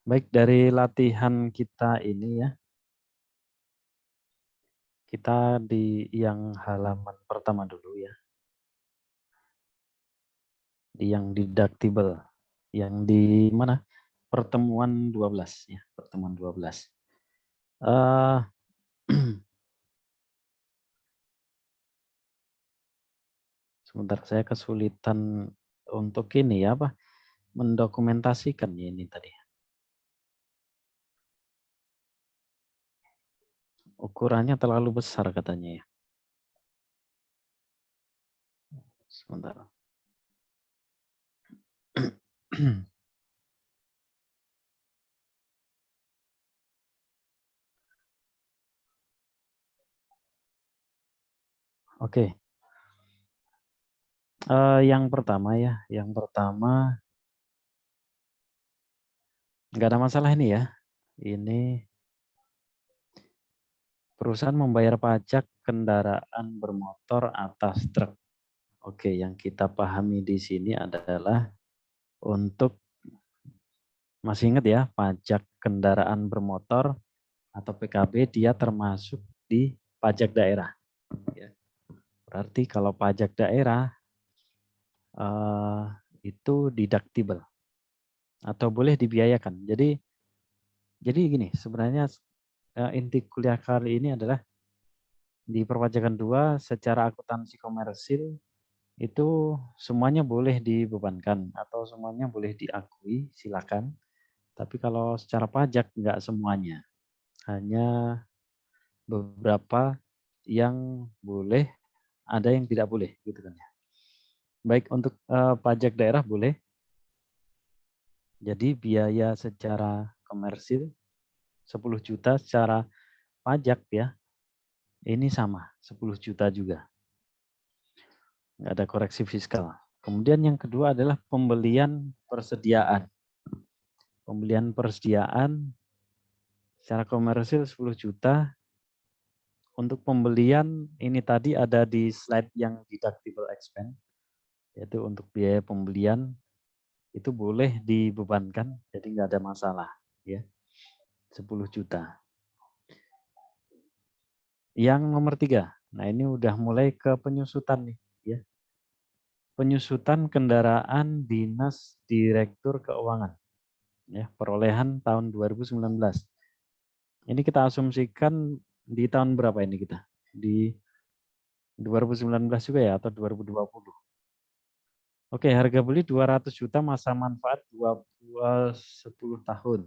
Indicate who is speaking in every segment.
Speaker 1: Baik, dari latihan kita ini ya, kita di yang halaman pertama dulu ya, di yang deductible, yang di mana? Pertemuan 12 ya, pertemuan 12. Eh sebentar saya kesulitan untuk ini ya apa? Mendokumentasikan ya ini tadi. Ukurannya terlalu besar katanya ya. Sebentar. Oke. Yang pertama ya, yang pertama nggak ada masalah ini ya. Ini perusahaan membayar pajak kendaraan bermotor atas truk. Oke, yang kita pahami di sini adalah untuk masih ingat ya, pajak kendaraan bermotor atau PKB dia termasuk di pajak daerah. Ya. Berarti kalau pajak daerah eh, itu deductible atau boleh dibiayakan. Jadi gini, sebenarnya inti kuliah kali ini adalah di perpajakan 2 secara akuntansi komersil itu semuanya boleh dibebankan atau semuanya boleh diakui, silakan. Tapi kalau secara pajak enggak semuanya, hanya beberapa yang boleh, ada yang tidak boleh, gitu kan ya. Baik untuk pajak daerah boleh. Jadi biaya secara komersil 10 juta secara pajak ya, ini sama 10 juta juga. Nggak ada koreksi fiskal. Kemudian yang kedua adalah pembelian persediaan. Pembelian persediaan secara komersil 10 juta. Untuk pembelian ini tadi ada di slide yang deductible expense, yaitu untuk biaya pembelian itu boleh dibebankan, jadi nggak ada masalah ya, 10 juta. Yang nomor 3, nah ini udah mulai ke penyusutan nih ya. Penyusutan kendaraan dinas direktur keuangan ya, perolehan tahun 2019. Ini kita asumsikan di tahun berapa ini kita? Di 2019 juga ya atau 2020? Oke, harga beli 200 juta, masa manfaat 10 tahun.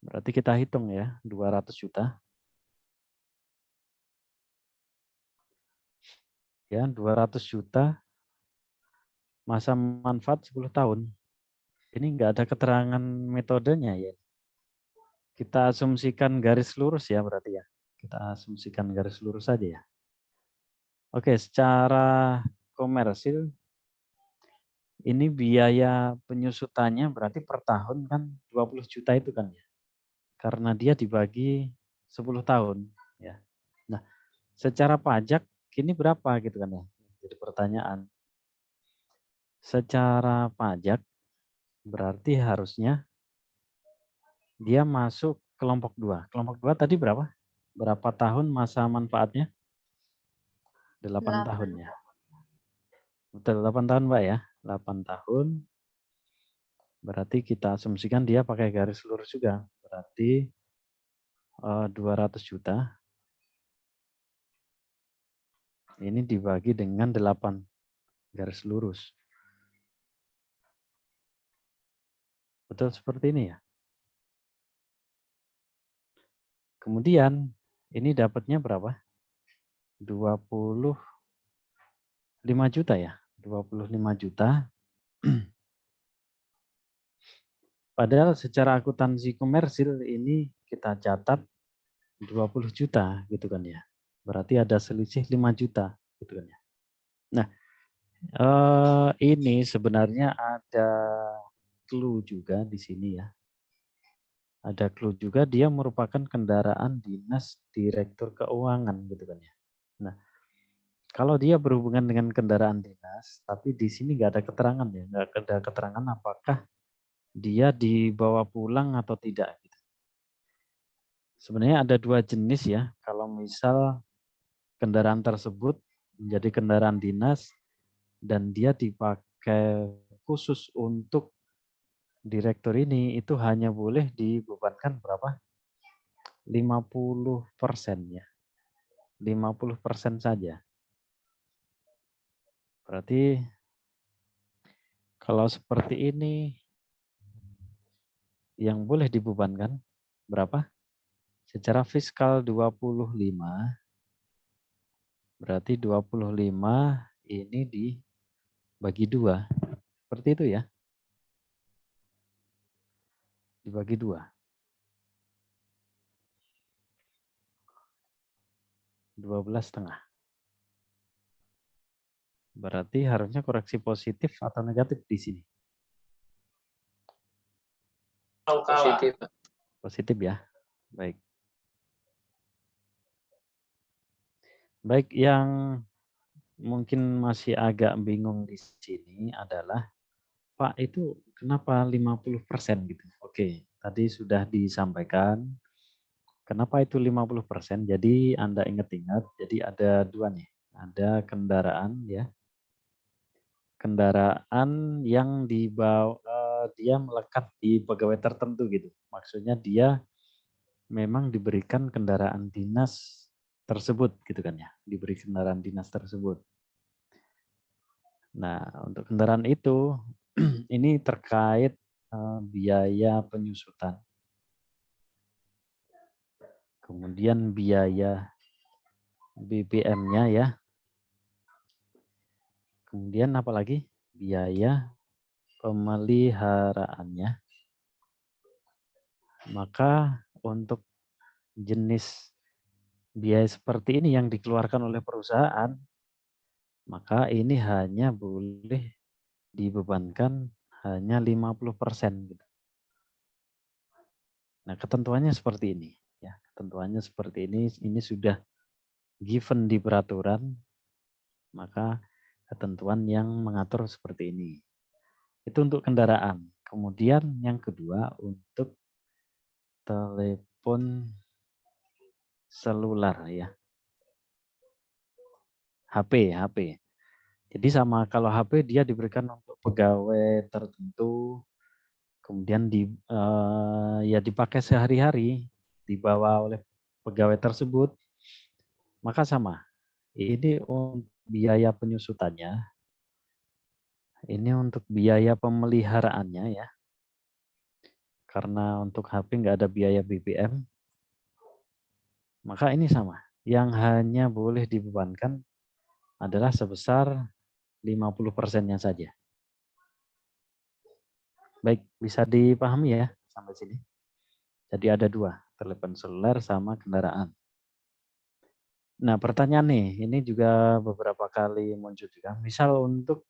Speaker 1: Berarti kita hitung ya, 200 juta. Ya, 200 juta, masa manfaat 10 tahun. Ini enggak ada keterangan metodenya ya. Kita asumsikan garis lurus ya berarti ya. Kita asumsikan garis lurus saja ya. Oke, secara komersil ini biaya penyusutannya berarti per tahun kan 20 juta itu kan ya. Karena dia dibagi 10 tahun ya. Nah, secara pajak ini berapa gitu kan ya. Jadi pertanyaan. Secara pajak berarti harusnya dia masuk kelompok 2. Kelompok 2 tadi berapa? Berapa tahun masa manfaatnya? 8 tahun ya. Betul, 8 tahun Mbak ya. 8 tahun. Berarti kita asumsikan dia pakai garis lurus juga. Berarti 200 juta. Ini dibagi dengan 8 garis lurus. Betul seperti ini ya. Kemudian ini dapatnya berapa? 25 juta ya. 25 juta. Padahal secara akuntansi komersil ini kita catat 20 juta gitu kan ya. Berarti ada selisih 5 juta gitu kan ya. Nah, ini sebenarnya ada clue juga di sini ya. Ada clue juga dia merupakan kendaraan dinas direktur keuangan gitu kan ya. Nah, kalau dia berhubungan dengan kendaraan dinas, tapi di sini nggak ada keterangan ya, nggak ada keterangan apakah dia dibawa pulang atau tidak. Sebenarnya ada dua jenis ya. Kalau misal kendaraan tersebut menjadi kendaraan dinas dan dia dipakai khusus untuk direktur ini, itu hanya boleh dibebankan berapa? 50% ya. 50% saja. Berarti kalau seperti ini yang boleh dibebankan berapa? Secara fiskal 25, berarti 25 ini dibagi 2. Seperti itu ya. Dibagi 2. 12,5. Berarti harusnya koreksi positif atau negatif di sini?
Speaker 2: Positif.
Speaker 1: Positif ya. Baik. Baik, yang mungkin masih agak bingung di sini adalah, Pak itu kenapa 50% gitu? Oke, tadi sudah disampaikan. Kenapa itu 50%? Jadi Anda ingat-ingat, jadi ada dua nih. Ada kendaraan ya. Kendaraan yang dibawa dia melekat di pegawai tertentu gitu. Maksudnya dia memang diberikan kendaraan dinas tersebut gitu kan ya. Diberi kendaraan dinas tersebut. Nah, untuk kendaraan itu ini terkait biaya penyusutan. Kemudian biaya BBM-nya ya. Kemudian apalagi? Biaya pemeliharaannya. Maka untuk jenis biaya seperti ini yang dikeluarkan oleh perusahaan, maka ini hanya boleh dibebankan hanya 50% gitu. Nah, ketentuannya seperti ini ya. Ketentuannya seperti ini sudah given di peraturan, maka ketentuan yang mengatur seperti ini. Itu untuk kendaraan. Kemudian yang kedua untuk telepon selular ya. HP. Jadi sama kalau HP dia diberikan untuk pegawai tertentu, kemudian ya dipakai sehari-hari, dibawa oleh pegawai tersebut, maka sama. Ini untuk biaya penyusutannya, ini untuk biaya pemeliharaannya ya. Karena untuk HP nggak ada biaya BBM, maka ini sama. Yang hanya boleh dibebankan adalah sebesar 50%-nya saja. Baik, bisa dipahami ya sampai sini. Jadi ada dua, telepon seluler sama kendaraan. Nah, pertanyaan nih, ini juga beberapa kali muncul juga. Misal untuk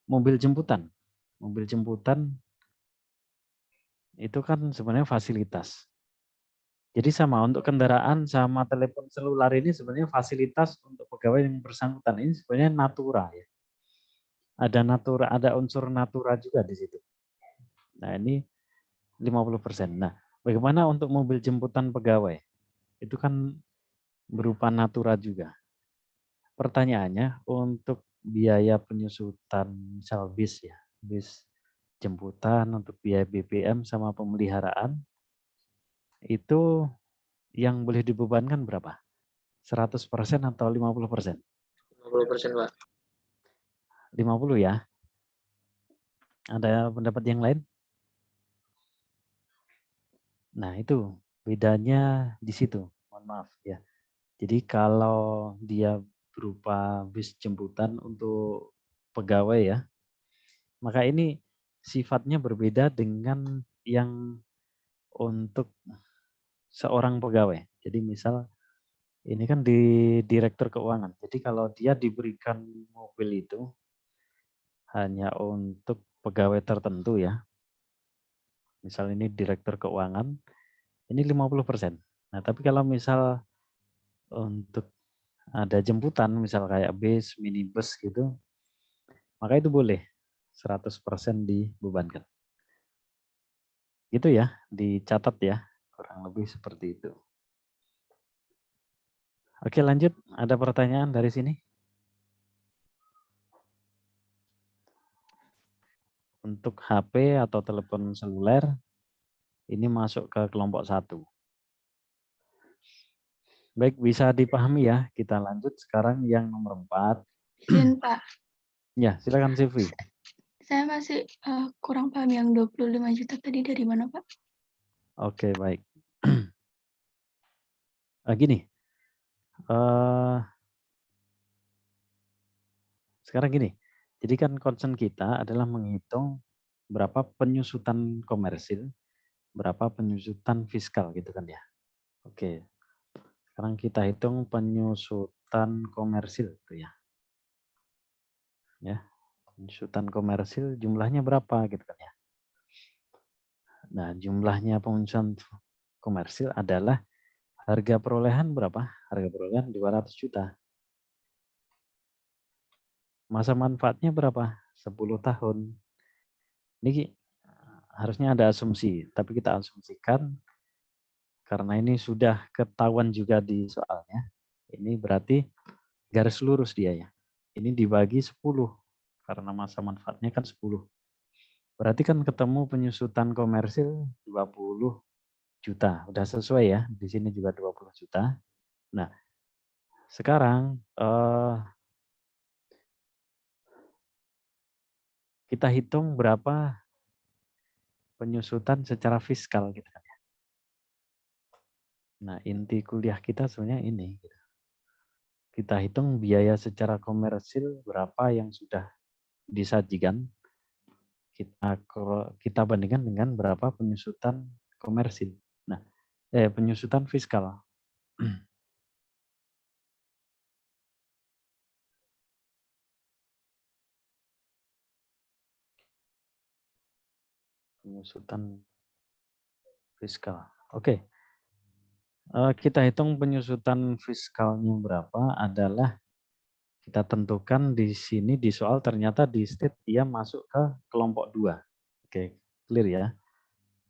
Speaker 1: mobil jemputan. Mobil jemputan itu kan sebenarnya fasilitas. Jadi sama untuk kendaraan sama telepon seluler ini sebenarnya fasilitas untuk pegawai yang bersangkutan. Ini sebenarnya natura ya. Ada natura, ada unsur natura juga di situ. Nah, ini 50%. Nah, bagaimana untuk mobil jemputan pegawai? Itu kan berupa natura juga. Pertanyaannya untuk biaya penyusutan misal bis ya, bis jemputan untuk biaya BBM sama pemeliharaan itu yang boleh dibebankan berapa? 100% atau 50%?
Speaker 2: 50%, Pak.
Speaker 1: 50 ya. Ada pendapat yang lain? Nah, itu bedanya di situ. Mohon maaf ya. Jadi kalau dia berupa bis jemputan untuk pegawai ya, maka ini sifatnya berbeda dengan yang untuk seorang pegawai. Jadi misal ini kan di direktur keuangan. Jadi kalau dia diberikan mobil itu hanya untuk pegawai tertentu ya. Misal ini direktur keuangan, ini 50%. Nah, tapi kalau misal untuk ada jemputan, misal kayak bis, minibus gitu, maka itu boleh 100% dibebankan. Gitu ya, dicatat ya, kurang lebih seperti itu. Oke, lanjut. Ada pertanyaan dari sini? Untuk HP atau telepon seluler, ini masuk ke kelompok 1. Baik, bisa dipahami ya. Kita lanjut sekarang yang nomor 4.
Speaker 3: Izin Pak,
Speaker 1: Ya, silakan Silvi.
Speaker 3: saya masih kurang paham yang 25 juta tadi dari mana Pak?
Speaker 1: Oke, baik. Gini, sekarang gini. Jadi kan concern kita adalah menghitung berapa penyusutan komersil, berapa penyusutan fiskal gitu kan ya. Oke, sekarang kita hitung penyusutan komersil tuh ya. Ya, penyusutan komersil jumlahnya berapa gitu kan ya. Nah, jumlahnya penyusutan komersil adalah harga perolehan berapa? Harga perolehan 200 juta. Masa manfaatnya berapa? 10 tahun. Ini harusnya ada asumsi, tapi kita asumsikan karena ini sudah ketahuan juga di soalnya. Ini berarti garis lurus dia ya. Ini dibagi 10 karena masa manfaatnya kan 10. Berarti kan ketemu penyusutan komersil 20 juta. Udah sesuai ya. Di sini juga 20 juta. Nah, sekarang kita hitung berapa penyusutan secara fiskal gitu kan ya. Nah, inti kuliah kita sebenarnya ini. Gitu. Kita hitung biaya secara komersil berapa yang sudah disajikan. Kita bandingkan dengan berapa penyusutan komersil. Nah, penyusutan fiskal. Penyusutan fiskal. Oke. Kita hitung penyusutan fiskalnya berapa adalah kita tentukan di sini di soal ternyata di state dia masuk ke kelompok 2. Oke, clear ya.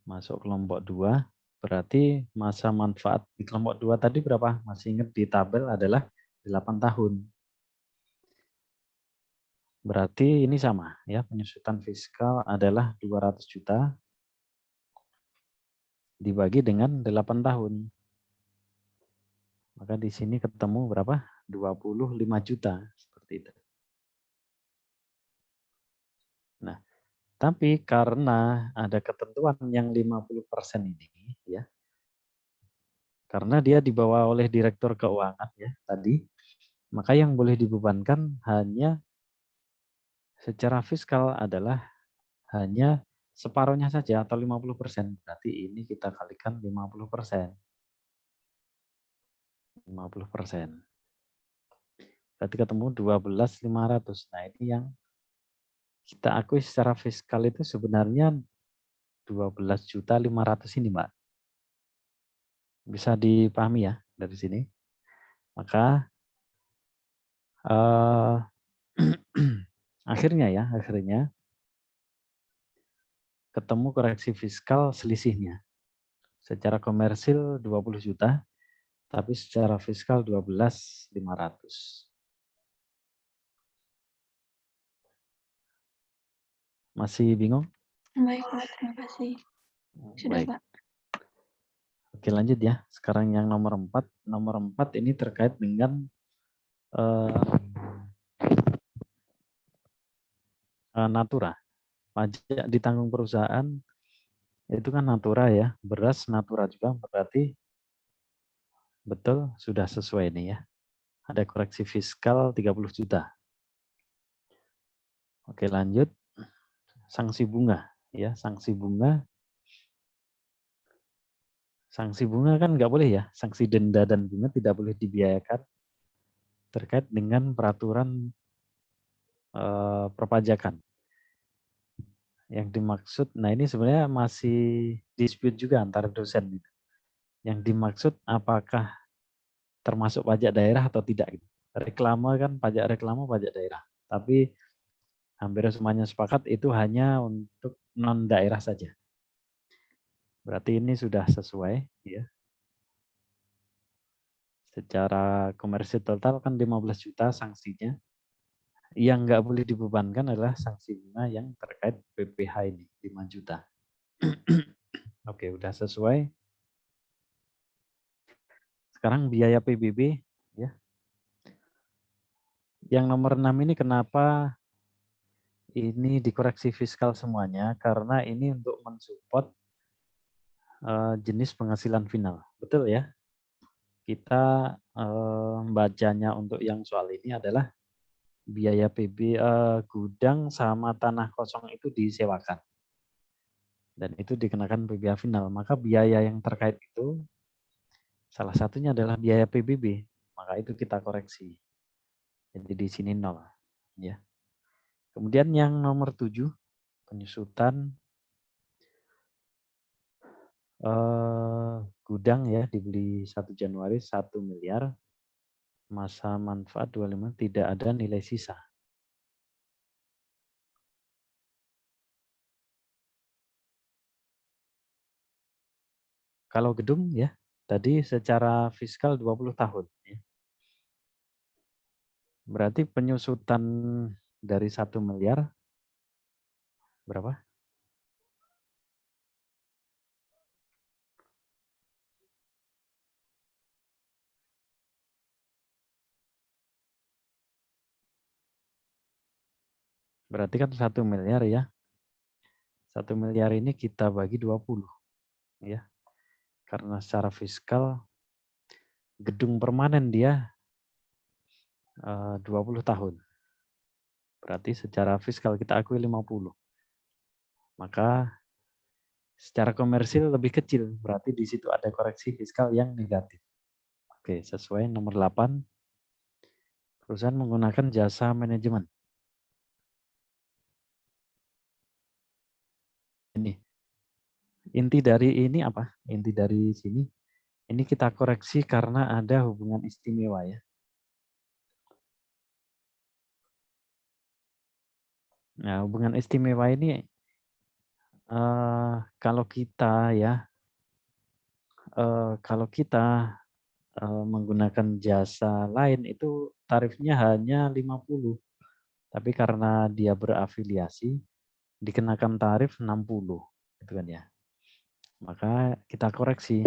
Speaker 1: Masuk kelompok 2 berarti masa manfaat di kelompok 2 tadi berapa? Masih ingat di tabel adalah 8 tahun. Berarti ini sama ya, penyusutan fiskal adalah 200 juta dibagi dengan 8 tahun. Maka di sini ketemu berapa? 25 juta seperti itu. Nah, tapi karena ada ketentuan yang 50% ini ya. Karena dia dibawa oleh direktur keuangan ya tadi, maka yang boleh dibebankan hanya secara fiskal adalah hanya separuhnya saja atau 50%. Berarti ini kita kalikan 50%. 50%. Berarti ketemu 12.500. Nah, ini yang kita akui secara fiskal itu sebenarnya 12.500.000 ini, Mbak. Bisa dipahami ya dari sini. Maka akhirnya ketemu koreksi fiskal selisihnya. Secara komersil 20 juta, tapi secara fiskal 12.500. Masih bingung?
Speaker 3: Baik Pak, terima kasih. Sudah
Speaker 1: Baik.
Speaker 3: Pak.
Speaker 1: Oke, lanjut ya. Sekarang yang nomor 4. Nomor 4 ini terkait dengan natura. Pajak ditanggung perusahaan itu kan natura ya. Beras natura juga, berarti betul sudah sesuai nih ya. Ada koreksi fiskal 30 juta. Oke, lanjut. Sanksi bunga ya, sanksi bunga kan nggak boleh ya, sanksi denda dan bunga tidak boleh dibiayakan terkait dengan peraturan perpajakan. Yang dimaksud, nah ini sebenarnya masih dispute juga antara dosen. Yang dimaksud apakah termasuk pajak daerah atau tidak. Reklame kan pajak reklame pajak daerah, tapi hampir semuanya sepakat itu hanya untuk non daerah saja. Berarti ini sudah sesuai ya. Secara komersil total kan 15 juta sanksinya. Yang nggak boleh dibebankan adalah sanksi bunga yang terkait PPh ini 5 juta. Oke, udah sesuai. Sekarang biaya PBB ya. Yang nomor 6 ini kenapa ini dikoreksi fiskal semuanya? Karena ini untuk mensupport jenis penghasilan final. Betul ya? Kita bacanya untuk yang soal ini adalah biaya PB gudang sama tanah kosong itu disewakan. Dan itu dikenakan PBh final. Maka biaya yang terkait itu salah satunya adalah biaya PBB. Maka itu kita koreksi. Jadi di sini 0. Ya. Kemudian yang nomor 7, penyusutan gudang ya dibeli 1 Januari 1 miliar. Masa manfaat 25 tidak ada nilai sisa. Kalau gedung ya, tadi secara fiskal 20 tahun. Ya. Berarti penyusutan dari 1 miliar, berapa? Berarti kan 1 miliar ya. 1 miliar ini kita bagi 20. Ya. Karena secara fiskal, gedung permanen dia 20 tahun. Berarti secara fiskal kita akui 50. Maka secara komersil lebih kecil. Berarti di situ ada koreksi fiskal yang negatif. Oke, sesuai nomor 8. Perusahaan menggunakan jasa manajemen. Ini. Inti dari ini apa? Inti dari sini. Ini kita koreksi karena ada hubungan istimewa ya. Nah, hubungan istimewa ini kalau kita ya menggunakan jasa lain itu tarifnya hanya 50. Tapi karena dia berafiliasi dikenakan tarif 60 gitu kan ya. Maka kita koreksi.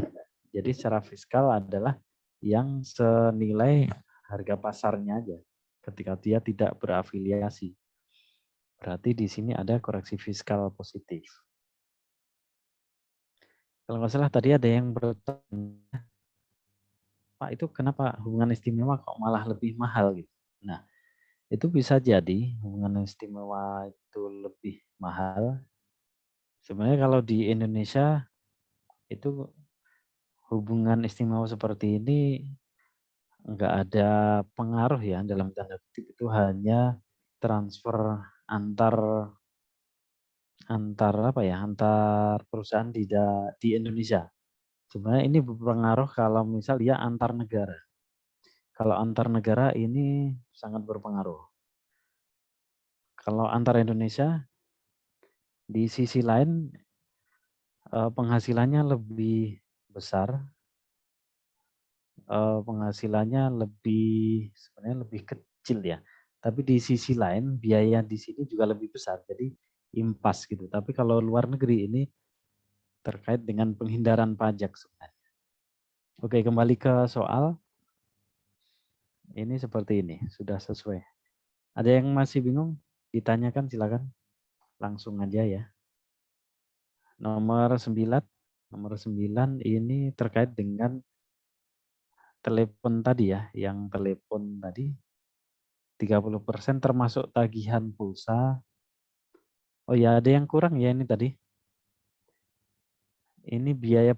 Speaker 1: Jadi secara fiskal adalah yang senilai harga pasarnya aja ketika dia tidak berafiliasi. Berarti di sini ada koreksi fiskal positif. Kalau nggak salah tadi ada yang bertanya, Pak itu kenapa hubungan istimewa kok malah lebih mahal gitu. Nah, itu bisa jadi hubungan istimewa itu lebih mahal. Sebenarnya kalau di Indonesia itu hubungan istimewa seperti ini nggak ada pengaruh ya dalam tanda kutip, itu hanya transfer antar antar perusahaan di Indonesia. Sebenarnya ini berpengaruh kalau misal dia antar negara. Kalau antar negara ini sangat berpengaruh. Kalau antar Indonesia di sisi lain penghasilannya lebih besar, penghasilannya sebenarnya lebih kecil ya. Tapi di sisi lain biaya di sini juga lebih besar. Jadi impas gitu. Tapi kalau luar negeri ini terkait dengan penghindaran pajak sebenarnya. Oke, kembali ke soal. Ini seperti ini, sudah sesuai. Ada yang masih bingung? Ditanyakan silakan. Langsung aja ya. Nomor 9. Nomor 9 ini terkait dengan telepon tadi ya, yang telepon tadi 30% termasuk tagihan pulsa. Oh ya, ada yang kurang ya ini tadi. Ini biaya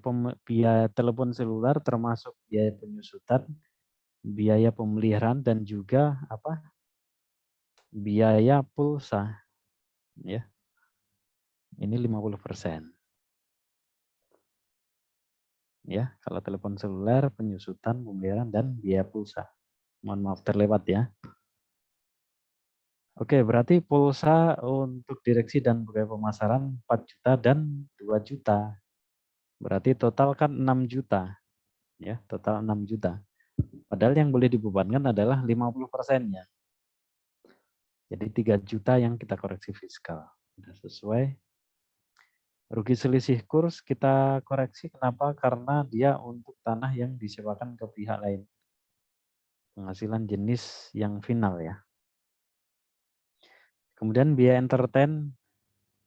Speaker 1: telepon seluler termasuk biaya penyusutan, biaya pemeliharaan dan juga biaya pulsa ya. Ini 50%. Ya, kalau telepon seluler, penyusutan, pemeliharaan dan biaya pulsa. Mohon maaf terlewat ya. Oke, berarti pulsa untuk direksi dan pegawai pemasaran 4 juta dan 2 juta. Berarti total kan 6 juta. Ya, total 6 juta. Padahal yang boleh dibebankan adalah 50%-nya. Jadi 3 juta yang kita koreksi fiskal. Sudah sesuai. Rugi selisih kurs kita koreksi. Kenapa? Karena dia untuk tanah yang disewakan ke pihak lain. Penghasilan jenis yang final ya. Kemudian biaya entertain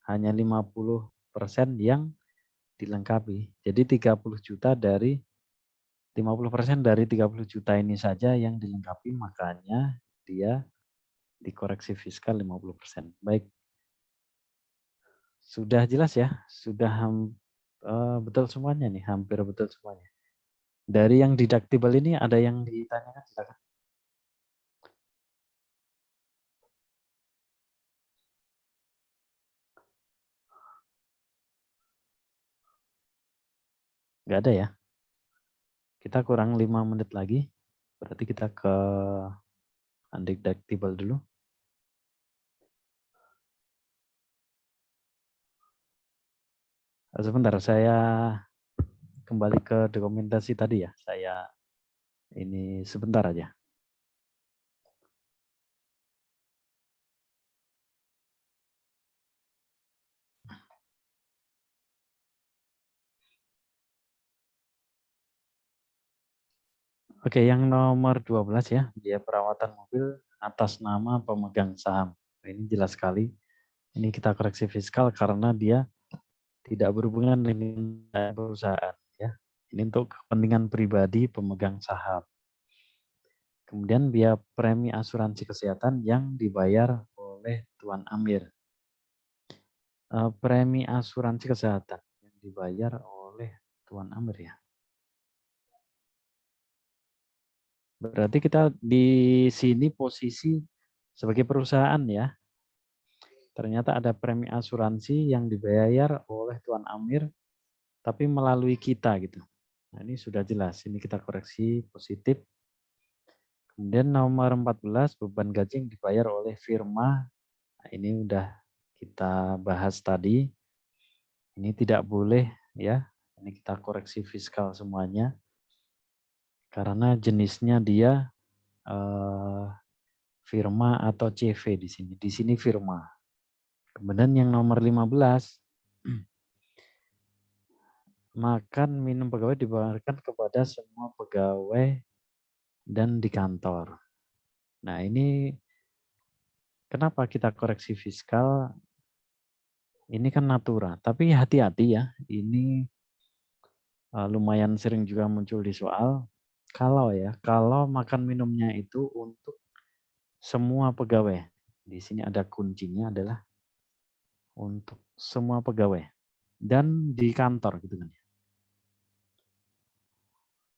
Speaker 1: hanya 50% yang dilengkapi. Jadi 30 juta dari 50% dari 30 juta ini saja yang dilengkapi, makanya dia dikoreksi fiskal 50%. Baik. Sudah jelas ya? Sudah betul semuanya nih, hampir betul semuanya. Dari yang deductible ini ada yang ditanyakan, silakan. Nggak ada ya? Kita kurang 5 menit lagi. Berarti kita ke undeductible dulu. Sebentar, saya kembali ke dokumentasi tadi ya. Saya ini sebentar aja. Oke, yang nomor 12 ya, biaya perawatan mobil atas nama pemegang saham. Ini jelas sekali. Ini kita koreksi fiskal karena dia tidak berhubungan dengan perusahaan ya. Ini untuk kepentingan pribadi pemegang saham. Kemudian biaya premi asuransi kesehatan yang dibayar oleh Tuan Amir. Premi asuransi kesehatan yang dibayar oleh Tuan Amir ya. Berarti kita di sini posisi sebagai perusahaan ya. Ternyata ada premi asuransi yang dibayar oleh Tuan Amir, tapi melalui kita gitu. Nah, ini sudah jelas, ini kita koreksi positif. Kemudian nomor 14, beban gaji yang dibayar oleh firma. Nah, ini udah kita bahas tadi. Ini tidak boleh ya, ini kita koreksi fiskal semuanya. Karena jenisnya dia firma atau CV di sini. Di sini firma. Kemudian yang nomor 15, makan minum pegawai dibayarkan kepada semua pegawai dan di kantor. Nah ini kenapa kita koreksi fiskal? Ini kan natura, tapi hati-hati ya. Ini lumayan sering juga muncul di soal. Kalau makan minumnya itu untuk semua pegawai. Di sini ada kuncinya adalah untuk semua pegawai dan di kantor gitu kan.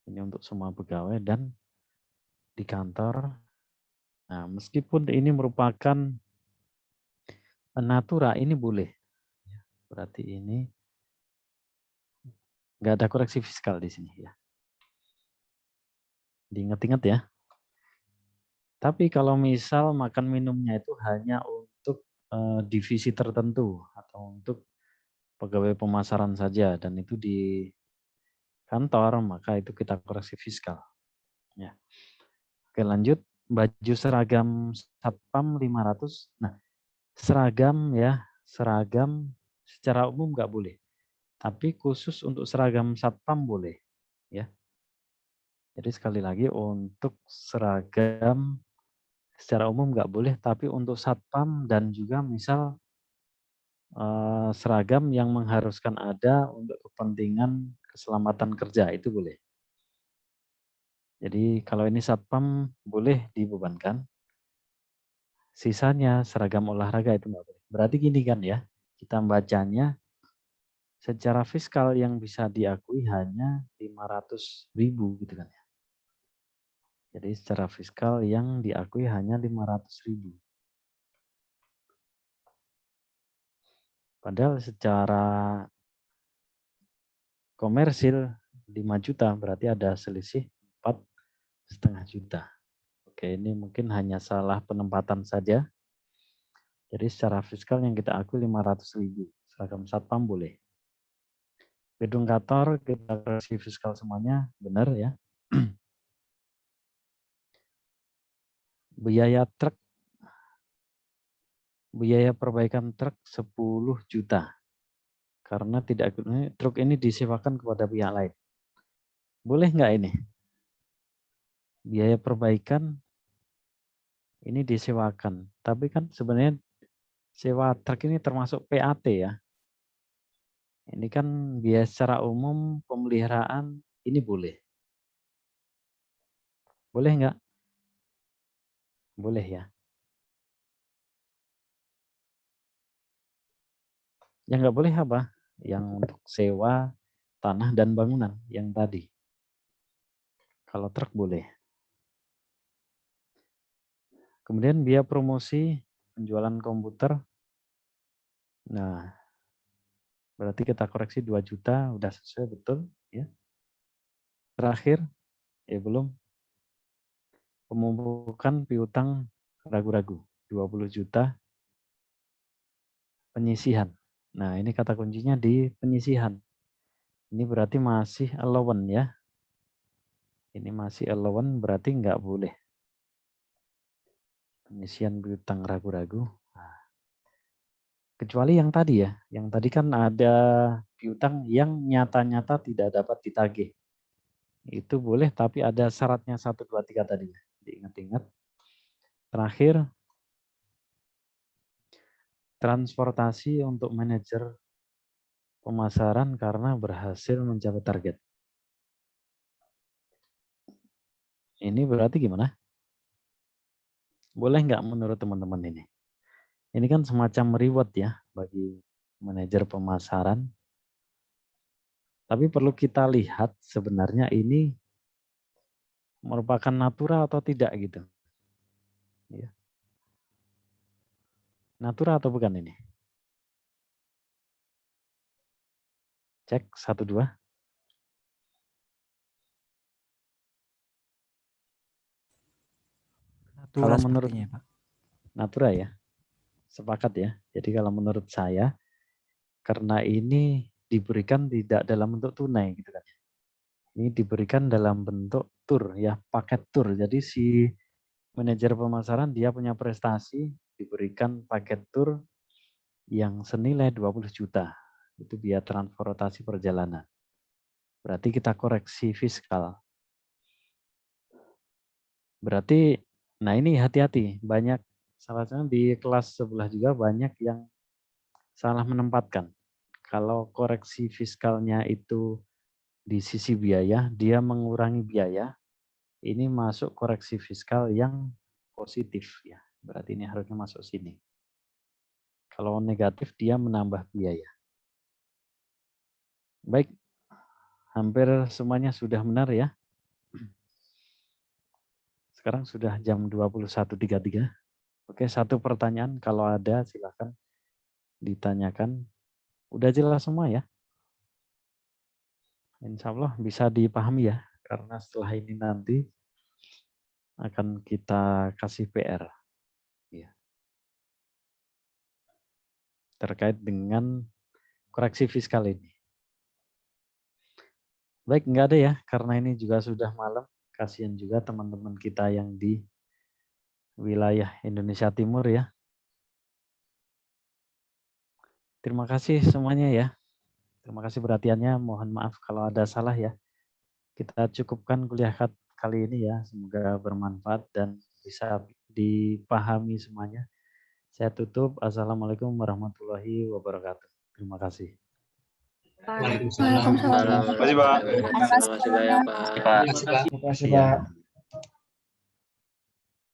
Speaker 1: Ini untuk semua pegawai dan di kantor. Nah, meskipun ini merupakan natura, ini boleh. Berarti ini nggak ada koreksi fiskal di sini ya. Diingat-ingat ya. Tapi kalau misal makan minumnya itu hanya untuk divisi tertentu atau untuk pegawai pemasaran saja dan itu di kantor, maka itu kita koreksi fiskal. Ya. Oke, lanjut. Baju seragam Satpam 500. Nah, seragam ya, seragam secara umum nggak boleh. Tapi khusus untuk seragam Satpam boleh. Ya. Jadi sekali lagi untuk seragam secara umum nggak boleh, tapi untuk Satpam dan juga misal seragam yang mengharuskan ada untuk kepentingan keselamatan kerja itu boleh. Jadi kalau ini Satpam boleh dibebankan. Sisanya seragam olahraga itu nggak boleh. Berarti gini kan ya, kita bacanya secara fiskal yang bisa diakui hanya 500.000 gitu kan ya. Jadi secara fiskal yang diakui hanya 500.000. Padahal secara komersil 5 juta berarti ada selisih 4,5 juta. Oke, ini mungkin hanya salah penempatan saja. Jadi secara fiskal yang kita akui 500.000. Seragam Satpam boleh. Gedung kantor kita koreksi fiskal semuanya, benar ya. Biaya truk, biaya perbaikan truk 10 juta. Karena truk ini disewakan kepada pihak lain. Boleh nggak ini? Biaya perbaikan ini disewakan. Tapi kan sebenarnya sewa truk ini termasuk PAT ya. Ini kan biaya secara umum pemeliharaan ini boleh. Boleh nggak? Boleh ya. Yang nggak boleh apa? Yang untuk sewa tanah dan bangunan yang tadi. Kalau truk boleh. Kemudian biaya promosi penjualan komputer. Nah, berarti kita koreksi 2 juta, udah sesuai betul ya. Terakhir, belum. Pemupukan piutang ragu-ragu 20 juta penyisihan. Nah, ini kata kuncinya di penyisihan. Ini berarti masih allowance ya. Ini masih allowance berarti nggak boleh. Penyisihan piutang ragu-ragu. Nah, kecuali yang tadi ya. Yang tadi kan ada piutang yang nyata-nyata tidak dapat ditagih. Itu boleh tapi ada syaratnya 1, 2, 3 tadi. Diingat-ingat. Terakhir, transportasi untuk manajer pemasaran karena berhasil mencapai target. Ini berarti gimana? Boleh nggak menurut teman-teman ini? Ini kan semacam reward ya bagi manajer pemasaran. Tapi perlu kita lihat sebenarnya ini merupakan natural atau tidak gitu. Ya. Natural atau bukan ini? Cek 1, 2. Kalau menurut Pak. Natural ya. Sepakat ya. Jadi kalau menurut saya karena ini diberikan tidak dalam bentuk tunai gitu kan. Ini diberikan dalam bentuk tur ya, paket tur. Jadi si manajer pemasaran dia punya prestasi diberikan paket tur yang senilai 20 juta. Itu biaya transportasi perjalanan. Berarti kita koreksi fiskal. Berarti nah ini hati-hati, banyak salah satu di kelas sebelah juga banyak yang salah menempatkan. Kalau koreksi fiskalnya itu di sisi biaya, dia mengurangi biaya, ini masuk koreksi fiskal yang positif ya. Berarti ini harusnya masuk sini. Kalau negatif dia menambah biaya. Baik, hampir semuanya sudah benar ya. Sekarang sudah jam 21.33. Oke, satu pertanyaan kalau ada silakan ditanyakan. Udah jelas semua ya? Insya Allah bisa dipahami ya, karena setelah ini nanti akan kita kasih PR ya, terkait dengan koreksi fiskal ini. Baik, enggak ada ya, karena ini juga sudah malam. Kasihan juga teman-teman kita yang di wilayah Indonesia Timur ya. Terima kasih semuanya ya. Terima kasih perhatiannya. Mohon maaf kalau ada salah ya. Kita cukupkan kuliah kali ini ya. Semoga bermanfaat dan bisa dipahami semuanya. Saya tutup. Assalamualaikum warahmatullahi wabarakatuh. Terima kasih.
Speaker 2: Waalaikumsalam. Terima kasih, Pak. Terima kasih banyak, Pak.
Speaker 4: Terima kasih, Pak.